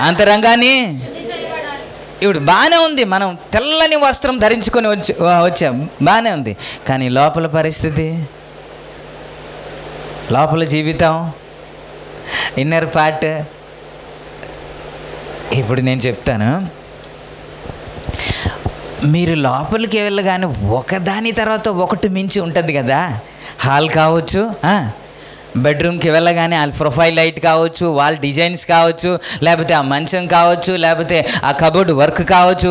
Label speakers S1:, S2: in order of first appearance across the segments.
S1: అంతరంగాన్ని ఇప్పుడు బాగానే ఉంది, మనం తెల్లని వస్త్రం ధరించుకొని వచ్చాం, బాగానే ఉంది. కానీ లోపల పరిస్థితి, లోపల జీవితం, ఇన్నర్ పార్ట్. ఇప్పుడు నేను చెప్తాను, మీరు లోపలికి వెళ్ళగానే ఒకదాని తర్వాత ఒకటి మించి ఉంటుంది కదా. హాల్ కావచ్చు, బెడ్రూమ్కి వెళ్ళగానే ఆ ప్రొఫైల్ లైట్ కావచ్చు, వాల్ డిజైన్స్ కావచ్చు, లేకపోతే ఆ మంచం కావచ్చు, లేకపోతే ఆ కబోర్డ్ వర్క్ కావచ్చు,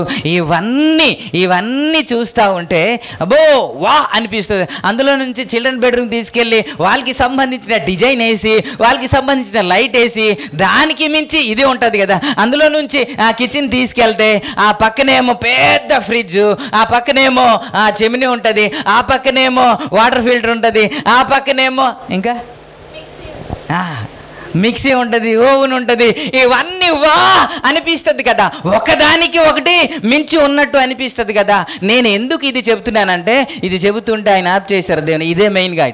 S1: ఇవన్నీ చూస్తూ ఉంటే అబ్బో వా అనిపిస్తుంది. అందులో నుంచి చిల్డ్రన్ బెడ్రూమ్ తీసుకెళ్ళి వాళ్ళకి సంబంధించిన డిజైన్ వేసి, వాళ్ళకి సంబంధించిన లైట్ వేసి, దానికి మించి ఇది ఉంటుంది కదా. అందులో నుంచి ఆ కిచెన్ తీసుకెళ్తే ఆ పక్కనేమో పెద్ద ఫ్రిడ్జ్, ఆ పక్కనేమో ఆ చెమిని ఉంటుంది, ఆ పక్కనేమో వాటర్ ఫిల్టర్ ఉంటుంది, ఆ పక్కనేమో ఇంకా మిక్సీ ఉంటుంది, ఓవెన్ ఉంటుంది. ఇవన్నీ వా అనిపిస్తుంది కదా, ఒకదానికి ఒకటి మించి ఉన్నట్టు అనిపిస్తుంది కదా. నేను ఎందుకు ఇది చెబుతున్నానంటే, ఇది చెబుతుంటే ఆయన ఆప్ చేశారు దేవుని. ఇదే మెయిన్గా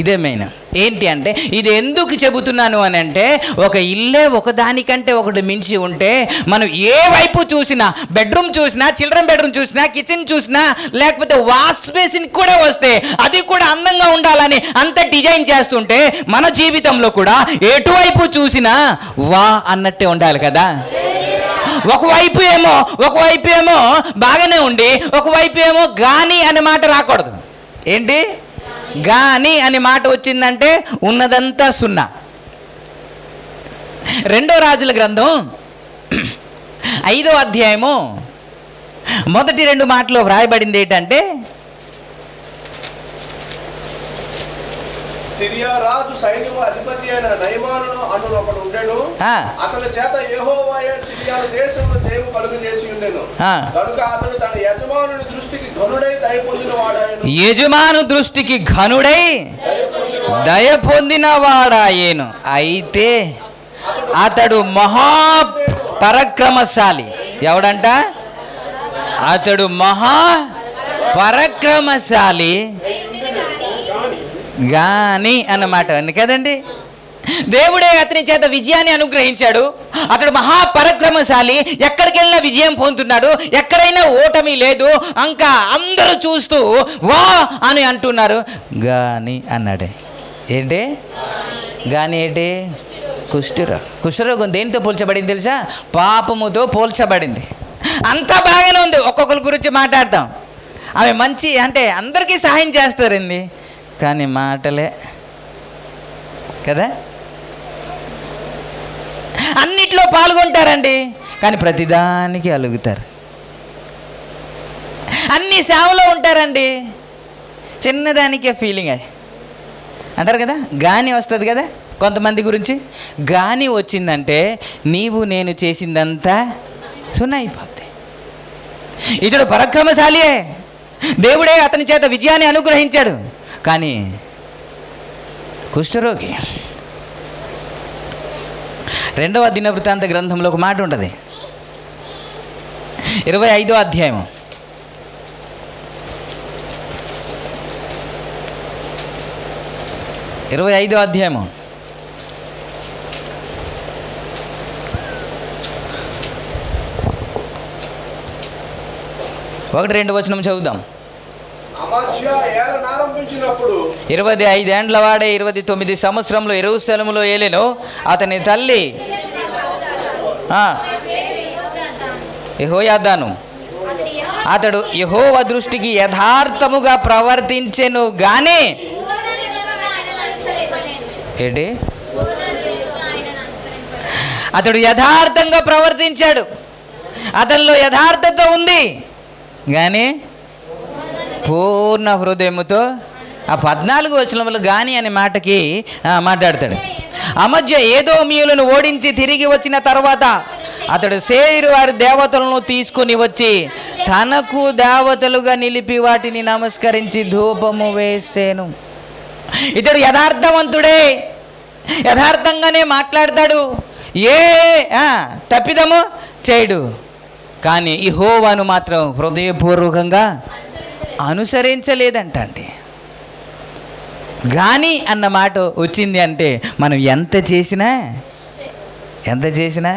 S1: ఇదే మెయిన్. ఏంటి అంటే, ఇది ఎందుకు చెబుతున్నాను అని అంటే, ఒక ఇల్లే ఒకదానికంటే ఒకటి మించి ఉంటే మనం ఏ వైపు చూసినా, బెడ్రూమ్ చూసినా, చిల్డ్రన్ బెడ్రూమ్ చూసినా, కిచెన్ చూసినా, లేకపోతే వాష్ బేసిన్ కూడా వస్తే అది కూడా అందంగా ఉండాలని అంత డిజైన్ చేస్తుంటే, మన జీవితంలో కూడా ఎటువైపు చూసినా వా అన్నట్టే ఉండాలి కదా. ఒకవైపు ఏమో బాగానే ఉండి, ఒకవైపు ఏమో గాని అనే మాట రాకూడదు. ఏంటి గాని అనే మాట వచ్చిందంటే ఉన్నదంతా సున్నా. 2వ రాజుల గ్రంథం 5వ అధ్యాయము మొదటి 2 మాటలో వ్రాయబడింది ఏంటంటే,
S2: సిరియా రాజు సైన్యము అధిపతి అయిన నయమానును అను ఒకడు ఉండెను. అతని చేత యెహోవాయే సిరియా దేశంలో జయము కలుగజేసి ఉండెను. కనుక అతడు తన యజమానుని దృష్టికి ఘనుడై దయ పొందినవాడాయెను.
S1: యజమాను దృష్టికి ఘనుడై దయ పొందినవాడాయెను. అయితే అతడు మహా పరాక్రమశాలి. ఎవడంట? అతడు మహా పరాక్రమశాలి గాని అన్నమాట ఉంది కదండి. దేవుడే అతని చేత విజయాన్ని అనుగ్రహించాడు. అతడు మహాపరాక్రమశాలి, ఎక్కడికి వెళ్ళినా విజయం పొందుతున్నాడు, ఎక్కడైనా ఓటమి లేదు. ఇంకా అందరూ చూస్తూ వా అని అంటున్నారు. గాని అన్నాడే. ఏంటి గాని? ఏంటి? కుష్ఠరోగం దేనితో పోల్చబడింది తెలుసా? పాపముతో పోల్చబడింది. అంతా బాగానే ఉంది. ఒక్కొక్కరి గురించి మాట్లాడతాం. ఆమె మంచి అంటే అందరికీ సహాయం చేస్తారండి, కానీ మాటలే కదా. అన్నిట్లో పాల్గొంటారండి, కానీ ప్రతిదానికి అలుగుతారు. అన్ని సేవలో ఉంటారండి, చిన్నదానికే ఫీలింగ్ అంటారు కదా. గాని వస్తుంది కదా కొంతమంది గురించి. గాని వచ్చిందంటే నీవు నేను చేసిందంతా సున్నా అయిపోద్ది. ఇతడు పరాక్రమశాలియే, దేవుడే అతని చేత విజయాన్ని అనుగ్రహించాడు, కానీ కుష్ఠరోగి. 2వ దినవృత్తాంత గ్రంథంలో ఒక మాట ఉంటుంది, 25వ అధ్యాయం 25వ అధ్యాయము 1-2 వచనం చదువుదాం. 25 ఏండ్ల వాడే 29 సంవత్సరంలో యెరూషలేములో ఏలెను. అతని తల్లి యెహోయాదాను. అతడు యెహోవా దృష్టికి యథార్థముగా ప్రవర్తించెను గాని ఏంటి? అతడు యథార్థంగా ప్రవర్తించాడు, అతనిలో యథార్థత ఉంది, కానీ పూర్ణ హృదయముతో. ఆ 14 వచనములు గాని అనే మాటకి మాట్లాడతాడు. అమధ్య ఏదోమీయులను ఓడించి తిరిగి వచ్చిన తర్వాత అతడు సేయిరు వారి దేవతలను తీసుకుని వచ్చి తనకు దేవతలుగా నిలిపి వాటిని నమస్కరించి ధూపము వేసేను. ఇతడు యథార్థవంతుడే, యథార్థంగానే మాట్లాడతాడు, ఏ తప్పిదము చేయడు, కానీ యెహోవాను మాత్రం హృదయపూర్వకంగా అనుసరించలేదంటండి. గాని అన్న మాట వచ్చింది అంటే మనం ఎంత చేసినా ఎంత చేసినా.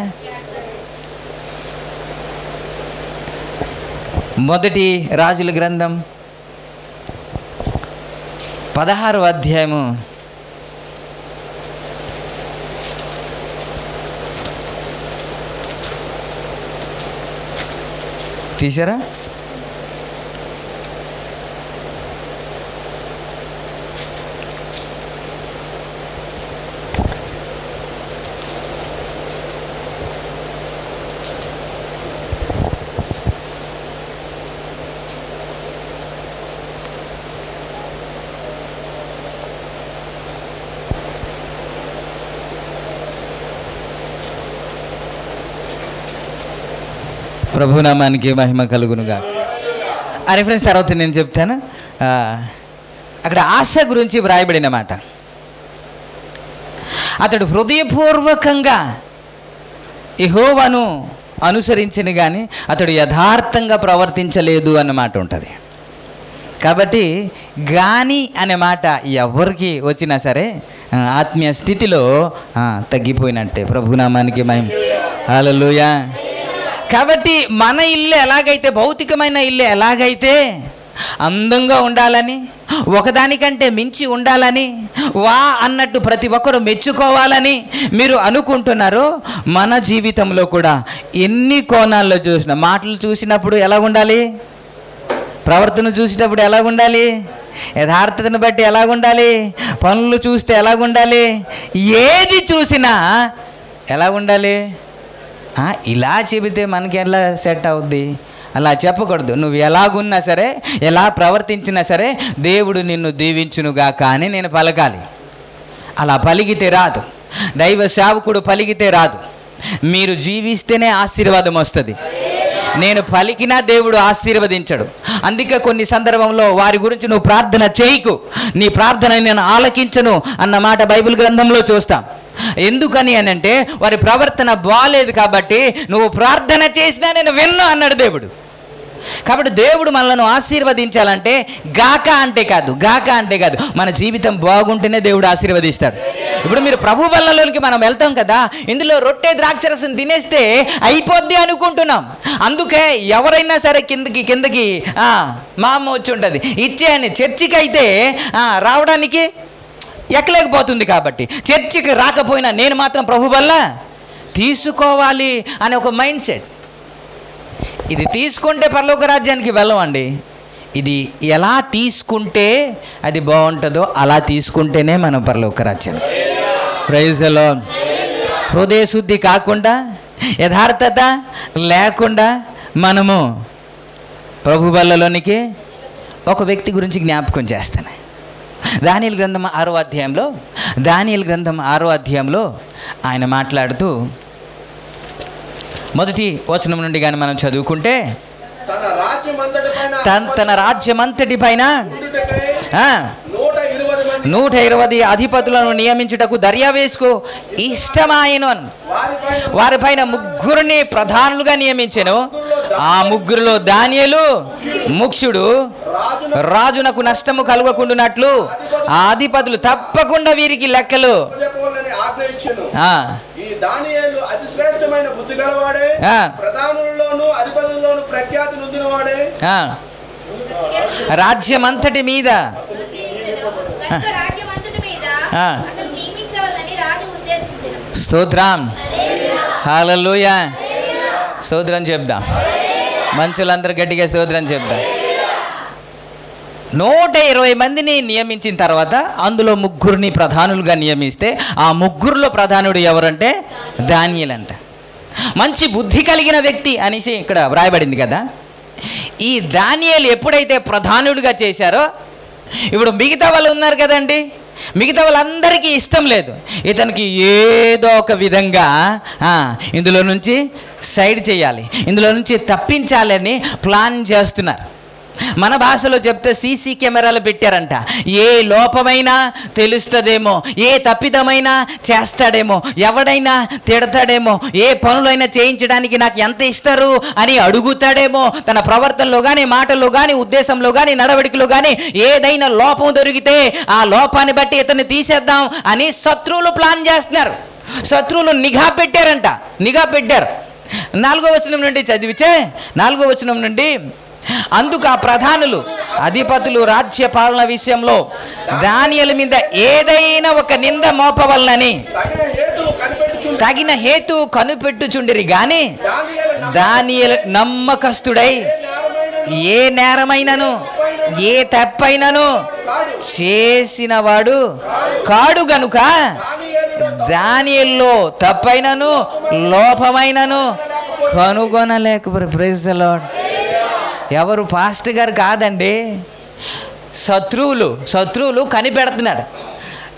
S1: మొదటి రాజుల గ్రంథం 16వ అధ్యాయము తీసారా? ప్రభునామానికి మహిమ కలుగునుగా. అని ఫ్రెండ్స్, తర్వాత నేను చెప్తాను. అక్కడ ఆశ గురించి వ్రాయబడిన మాట, అతడు హృదయపూర్వకంగా యెహోవాను అనుసరించని కానీ అతడు యథార్థంగా ప్రవర్తించలేదు అన్నమాట ఉంటుంది. కాబట్టి గాని అనే మాట ఎవరికి వచ్చినా సరే ఆత్మీయ స్థితిలో తగ్గిపోయినట్టే. ప్రభునామానికి మహిమ. హల్లెలూయా. కాబట్టి మన ఇల్లు ఎలాగైతే, భౌతికమైన ఇల్లు ఎలాగైతే అందంగా ఉండాలని, ఒకదానికంటే మించి ఉండాలని, వా అన్నట్టు ప్రతి ఒక్కరు మెచ్చుకోవాలని మీరు అనుకుంటున్నారో, మన జీవితంలో కూడా ఎన్ని కోణాల్లో చూసినా, మాటలు చూసినప్పుడు ఎలా ఉండాలి, ప్రవర్తన చూసినప్పుడు ఎలా ఉండాలి, యథార్థతను బట్టి ఎలా ఉండాలి, పనులు చూస్తే ఎలా ఉండాలి, ఏది చూసినా ఎలా ఉండాలి. ఇలా చెబితే మనకి ఎలా సెట్ అవుద్ది? అలా చెప్పకూడదు. నువ్వు ఎలాగున్నా సరే, ఎలా ప్రవర్తించినా సరే దేవుడు నిన్ను దీవించునుగా కానీ నేను పలకాలి. అలా పలికితే రాదు. దైవ సేవకుడు పలికితే రాదు. మీరు జీవిస్తేనే ఆశీర్వాదం వస్తుంది. నేను పలికినా దేవుడు ఆశీర్వదించడు. అందుకే కొన్ని సందర్భంలో వారి గురించి నువ్వు ప్రార్థన చేయకు, నీ ప్రార్థన నేను ఆలకించను అన్న మాట బైబిల్ గ్రంథంలో చూస్తాం. ఎందుకని అని అంటే వారి ప్రవర్తన బాలేదు కాబట్టి నువ్వు ప్రార్థన చేసినా నేను విన్ను అన్నాడు దేవుడు. కాబట్టి దేవుడు మనల్ని ఆశీర్వదించాలంటే గాక అంటే కాదు, మన జీవితం బాగుంటేనే దేవుడు ఆశీర్వదిస్తాడు. ఇప్పుడు మీరు ప్రభు బల్లలోనికి మనం వెళ్తాం కదా, ఇందులో రొట్టె ద్రాక్షరసం తినేస్తే అయిపోద్ది అనుకుంటున్నాం. అందుకే ఎవరైనా సరే కిందకి మా అమ్మ వచ్చి ఉంటుంది, ఇచ్చేయని. చర్చికి అయితే రావడానికి ఎక్కలేకపోతుంది. కాబట్టి చర్చికి రాకపోయినా నేను మాత్రం ప్రభు వల్ల తీసుకోవాలి అనే ఒక మైండ్ సెట్. ఇది తీసుకుంటే పరలోక రాజ్యానికి వెళ్ళమండి. ఇది ఎలా తీసుకుంటే అది బాగుంటుందో అలా తీసుకుంటేనే మనం పరలోక రాజ్యం. Praise the Lord. హృదయ శుద్ధి కాకుండా, యథార్థత లేకుండా మనము ప్రభు బల్లలోనికి ఒక వ్యక్తి గురించి జ్ఞాపకం చేస్తాను. దానియేలు గ్రంథం 6వ అధ్యాయంలో ఆయన మాట్లాడుతూ మొదటి వచనం నుండి కానీ మనం చదువుకుంటే, తన రాజ్యమంతటి పైన 120 అధిపతులను నియమించుటకు దర్యావేసుకు ఇష్టమాయను. వారిపైన 3 ప్రధానులుగా నియమించెను. ఆ 3లో దానియేలు ముఖ్యుడు. రాజునకు నష్టము కలుగకుండానట్లు ఆ అధిపతులు తప్పకుండా వీరికి లెక్కలు. రాజ్యమంతటి మీద స్తోత్రం. హల్లెలూయా. స్తోత్రం చెప్దాం. మనుషులందరూ గట్టిగా స్తోత్రం చెప్దాం. 120 మందిని నియమించిన తర్వాత అందులో 3 ప్రధానులుగా నియమిస్తే ఆ 3లో ప్రధానుడు ఎవరంటే దానియేలు అంట. మంచి బుద్ధి కలిగిన వ్యక్తి అనేసి ఇక్కడ వ్రాయబడింది కదా. ఈ దానియేలు ఎప్పుడైతే ప్రధానుడిగా చేశారో, ఇప్పుడు మిగతా వాళ్ళు ఉన్నారు కదండి, మిగతా వాళ్ళందరికీ ఇష్టం లేదు. ఇతనికి ఏదో ఒక విధంగా ఇందులో నుంచి సైడ్ చేయాలి, ఇందులో నుంచి తప్పించాలని ప్లాన్ చేస్తున్నారు. మన భాషలో చెప్తే సీసీ కెమెరాలు పెట్టారంట. ఏ లోపమైనా తెలుస్తుందేమో, ఏ తప్పిదమైనా చేస్తాడేమో, ఎవడైనా తిడతాడేమో, ఏ పనులైనా చేయించడానికి నాకు ఎంత ఇస్తారు అని అడుగుతాడేమో. తన ప్రవర్తనలో కానీ, మాటల్లో కానీ, ఉద్దేశంలో కానీ, నడవడికలో కానీ ఏదైనా లోపం దొరికితే ఆ లోపాన్ని బట్టి ఇతన్ని తీసేద్దాం అని శత్రువులు ప్లాన్ చేస్తున్నారు. శత్రువులు నిఘా పెట్టారంట, నిఘా పెట్టారు. 4వ వచనం నుండి చదివితే 4వ వచనం నుండి, అందుకు ఆ ప్రధానులు అధిపతులు రాజ్య పాలన విషయంలో దానియేలు మీద ఏదైనా ఒక నింద మోపవలనని తగిన హేతువు కనిపెట్టుచుండిరి గాని దానియేలు నమ్మకస్తుడై ఏ నేరమైనను ఏ తప్పైనను చేసిన వాడు కాడు గనుక దానియేలులో తప్పైనను లోపమైనను కనుగొనలేకపోయారు. Praise the lord. ఎవరు? పాస్టర్ గారు కాదండి, శత్రువులు కనిపెడుతున్నాడు.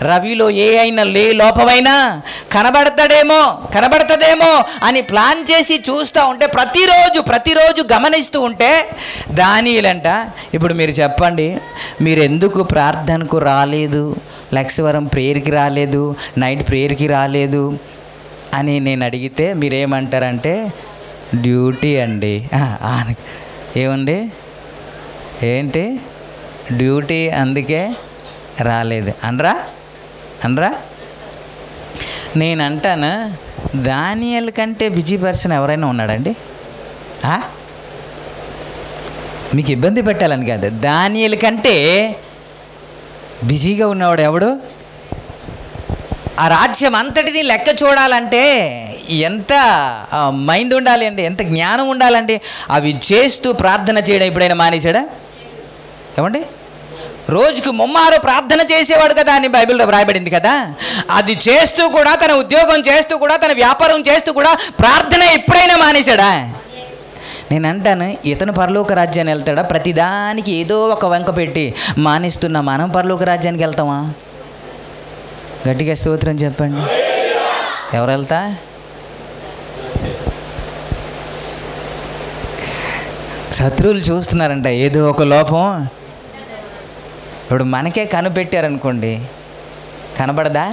S1: రవిలో ఏ అయినా లోపమైనా కనబడుతుందేమో అని ప్లాన్ చేసి చూస్తూ ఉంటే ప్రతిరోజు గమనిస్తూ ఉంటే దానియేలంట. ఇప్పుడు మీరు చెప్పండి, మీరు ఎందుకు ప్రార్థనకు రాలేదు, లక్ష్మవరం ప్రేయర్కి రాలేదు, నైట్ ప్రేయర్కి రాలేదు అని నేను అడిగితే మీరేమంటారంటే, డ్యూటీ అండి. ఏముంది ఏంటి డ్యూటీ, అందుకే రాలేదు అనరా. నేను అంటాను, దానియేలు కంటే బిజీ పర్సన్ ఎవరైనా ఉన్నాడండి? మీకు ఇబ్బంది పెట్టాలని కాదు, దానియేలు కంటే బిజీగా ఉన్నవాడు ఎవడు? ఆ రాజ్యం అంతటిది లెక్క చూడాలంటే ఎంత మైండ్ ఉండాలి అండి, ఎంత జ్ఞానం ఉండాలండి. అవి చేస్తూ ప్రార్థన చేయడం ఎప్పుడైనా మానేశాడా? ఏమండి? రోజుకు ముమ్మారు ప్రార్థన చేసేవాడు కదా అని బైబిల్లో రాయబడింది కదా. అది చేస్తూ కూడా, తన ఉద్యోగం చేస్తూ కూడా, తన వ్యాపారం చేస్తూ కూడా ప్రార్థన ఎప్పుడైనా మానేశాడా? నేను అంటాను, ఇతను పరలోక రాజ్యాన్ని వెళ్తాడా? ప్రతిదానికి ఏదో ఒక వంక పెట్టి మానేస్తున్నా మనం పరలోక రాజ్యానికి వెళ్తామా? గట్టిగా స్తోత్రం చెప్పండి. ఎవరు వెళ్తా? శత్రువులు చూస్తున్నారంట ఏదో ఒక లోపం. ఇప్పుడు మనకే కనిపెట్టారనుకోండి, కనబడదా?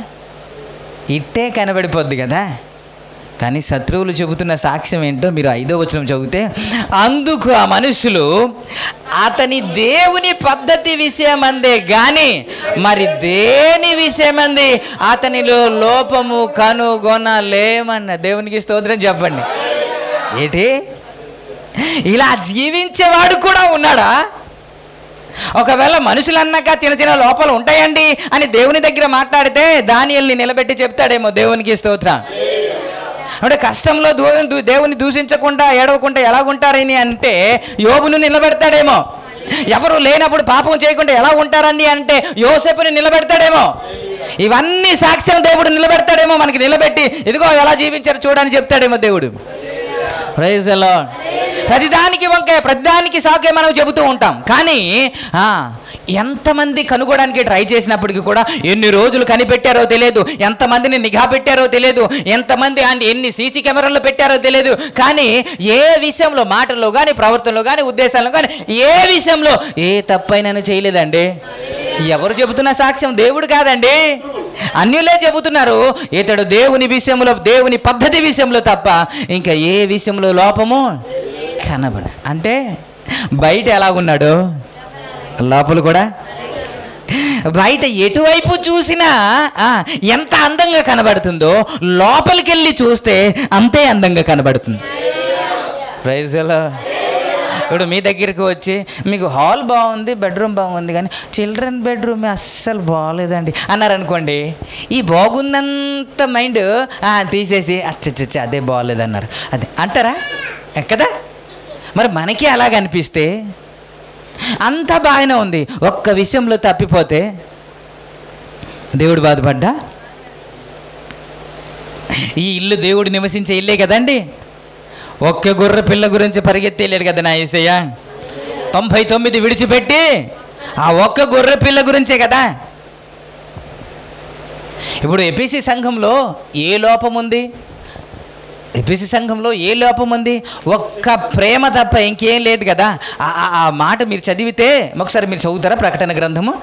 S1: ఇట్టే కనబడిపోద్ది కదా. కానీ శత్రువులు చెబుతున్న సాక్ష్యం ఏంటో మీరు 5వ వచనం చదివితే, అందుకు ఆ మనుషులు అతని దేవుని పద్ధతి విషయమందే గాని మరి దేని విషయమంది అతనిలో లోపము కనుగొనలేమన్న. దేవునికి స్తోత్రం చెప్పండి. ఏంటి, ఇలా జీవించేవాడు కూడా ఉన్నాడా? ఒకవేళ మనుషులు అన్నాక చిన్న లోపాలు ఉంటాయండి అని దేవుని దగ్గర మాట్లాడితే దానియేలుని నిలబెట్టి చెప్తాడేమో. దేవునికి స్తోత్రం. అంటే కష్టంలో దేవుని దూషించకుండా ఏడవకుండా ఎలాగుంటారని అంటే యోబును నిలబెడతాడేమో. ఎవరు లేనప్పుడు పాపం చేయకుండా ఎలా ఉంటారండి అంటే యోసేపుని నిలబెడతాడేమో. ఇవన్నీ సాక్ష్యం దేవుడు నిలబెడతాడేమో, మనకి నిలబెట్టి ఇదిగో ఎలా జీవించారు చూడని చెప్తాడేమో దేవుడు. Praise the Lord. ప్రతిదానికి వంకే, ప్రతిదానికి సాకే మనం చెబుతూ ఉంటాం. కానీ ఎంతమంది కనుగొనడానికి ట్రై చేసినప్పటికీ కూడా ఎన్ని రోజులు కనిపెట్టారో తెలియదు, ఎంతమందిని నిఘా పెట్టారో తెలియదు, ఎంతమంది ఎన్ని సీసీ కెమెరాలు పెట్టారో తెలియదు. కానీ ఏ విషయంలో, మాటల్లో కానీ, ప్రవర్తనలో కానీ, ఉద్దేశాల్లో కానీ ఏ విషయంలో ఏ తప్పైనను చేయలేదండి. ఎవరు చెబుతున్న సాక్ష్యం? దేవుడు కాదండి, అన్యులే చెబుతున్నారు. ఇతడు దేవుని విషయంలో, దేవుని పద్ధతి విషయంలో తప్ప ఇంకా ఏ విషయంలో లోపము కనబడ. అంటే బయట ఎలాగున్నాడు, లోపల కూడా. బయట ఎటువైపు చూసినా ఎంత అందంగా కనబడుతుందో లోపలికి వెళ్ళి చూస్తే అంతే అందంగా కనబడుతుంది. Praise the Lord. ఇప్పుడు మీ దగ్గరికి వచ్చి మీకు హాల్ బాగుంది, బెడ్రూమ్ బాగుంది, కానీ చిల్డ్రన్ బెడ్రూమ్ అస్సలు బాగోలేదండి అన్నారనుకోండి, ఈ బాగుందంత మైండ్ తీసేసి అచ్చచ్చ అదే బాగోలేదన్నారు అదే అంటారా కదా. మరి మనకి అలాగ అనిపిస్తే అంతా బాగానే ఉంది, ఒక్క విషయంలో తప్పిపోతే దేవుడు బాధపడ్డా? ఈ ఇల్లు దేవుడు నివసించే ఇల్లే కదండి. ఒక్క గొర్రె పిల్ల గురించి పరిగెత్తి వెళ్ళాడు కదా నా యేసయ్య. 99 విడిచిపెట్టి ఆ ఒక్క గొర్రె పిల్ల గురించే కదా. ఇప్పుడు ఎపిసి సంఘంలో ఏ లోపం ఉంది? ఎపిసి సంఘంలో ఏ లోపం ఉంది? ఒక్క ప్రేమ తప్ప ఇంకేం లేదు కదా. ఆ మాట మీరు చదివితే ఒకసారి మీరు చదువుతారా? ప్రకటన గ్రంథము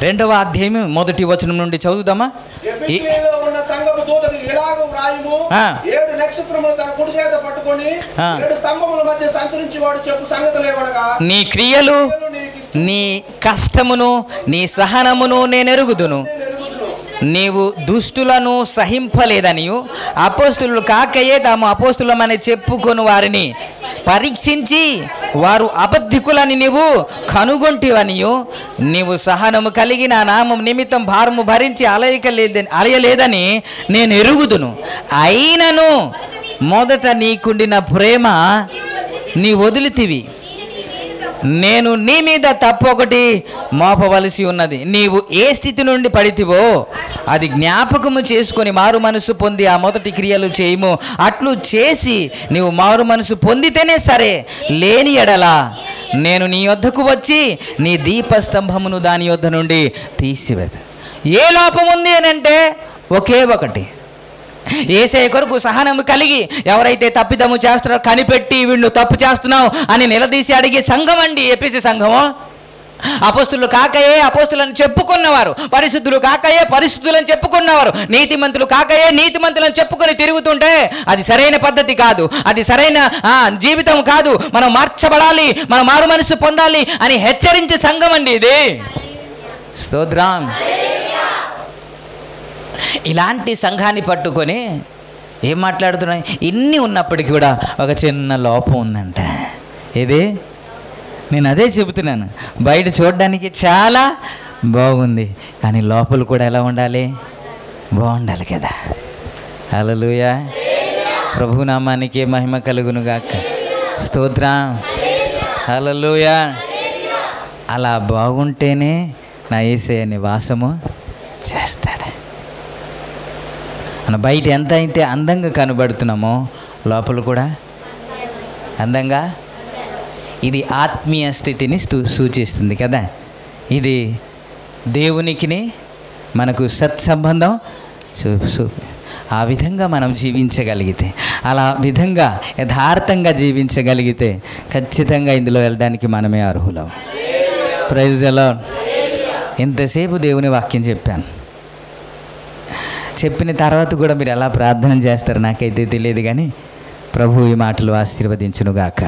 S1: 2వ అధ్యాయం 1వ వచనం నుండి చదువుదామా? నీ క్రియలు నీ కష్టమును నీ సహనమును నేను ఎరుగుదును. నీవు దుష్టులను సహింపలేదనియు అపోస్తులు కాకయే తాము అపోస్తులమని చెప్పుకొని వారిని పరీక్షించి వారు అబద్ధికులని నీవు కనుగొంటివనియు నీవు సహనము కలిగి నా నామం నిమిత్తం భారము భరించి అలయలేదని నేను ఎరుగుదును. అయినను మొదట నీకుండిన ప్రేమ నీ వదిలితివి. నేను నీ మీద తప్పు ఒకటి మోపవలసి ఉన్నది. నీవు ఏ స్థితి నుండి పడితివో అది జ్ఞాపకము చేసుకొని మారు మనసు పొంది ఆ మొదటి క్రియలు చేయము. అట్లు చేసి నీవు మారు మనసు పొందితేనే సరే, లేని ఎడలా నేను నీ యొద్దకు వచ్చి నీ దీపస్తంభమును దాని యొద్ద నుండి తీసివేత. ఏ లోపం ఉంది అని అంటే ఒకే ఒకటి, యేసయ్య కొరకు సహనము కలిగి ఎవరైతే తప్పిదము చేస్తున్నారో కనిపెట్టి వీళ్ళు తప్పు చేస్తున్నావు అని నిలదీసి అడిగే సంఘం అండి ఎపిసి సంఘము. అపోస్తులు కాకయే అపోస్తులను చెప్పుకున్నవారు, పరిశుద్ధులు కాకయే పరిశుద్ధులను చెప్పుకున్నవారు, నీతిమంతులు కాకయే నీతిమంతులను చెప్పుకొని తిరుగుతుంటే అది సరైన పద్ధతి కాదు, అది సరైన జీవితం కాదు. మనం మార్చబడాలి, మనం మారు మనసు పొందాలి అని హెచ్చరించే సంఘం అండి ఇది. స్తోత్రం. ఇలాంటి సంఘాన్ని పట్టుకొని ఏం మాట్లాడుతున్నాయి? ఇన్ని ఉన్నప్పటికీ కూడా ఒక చిన్న లోపం ఉందంట. ఇది నేను అదే చెబుతున్నాను. బయట చూడడానికి చాలా బాగుంది, కానీ లోపల కూడా ఎలా ఉండాలి? బాగుండాలి కదా. హల్లెలూయా. ప్రభునామానికి మహిమ కలుగును గాక. స్తోత్రం. హల్లెలూయా. అలా బాగుంటేనే నా యేసయ్య నివాసము చేస్తాడు. మన బయట ఎంత అయితే అందంగా కనబడుతున్నామో లోపల కూడా అందంగా. ఇది ఆత్మీయ స్థితిని సూచిస్తుంది కదా. ఇది దేవునికి మనకు సత్సంబంధం ఆ విధంగా మనం జీవించగలిగితే, అలా విధంగా యథార్థంగా జీవించగలిగితే ఖచ్చితంగా ఇందులో వెళ్ళడానికి మనమే అర్హులం. Praise the lord. ఇంతసేపు దేవుని వాక్యం చెప్పాను. చెప్పిన తర్వాత కూడా మీరు ఎలా ప్రార్థన చేస్తారో నాకైతే తెలియదు, కానీ ప్రభు ఈ మాటలు ఆశీర్వదించునుగాక.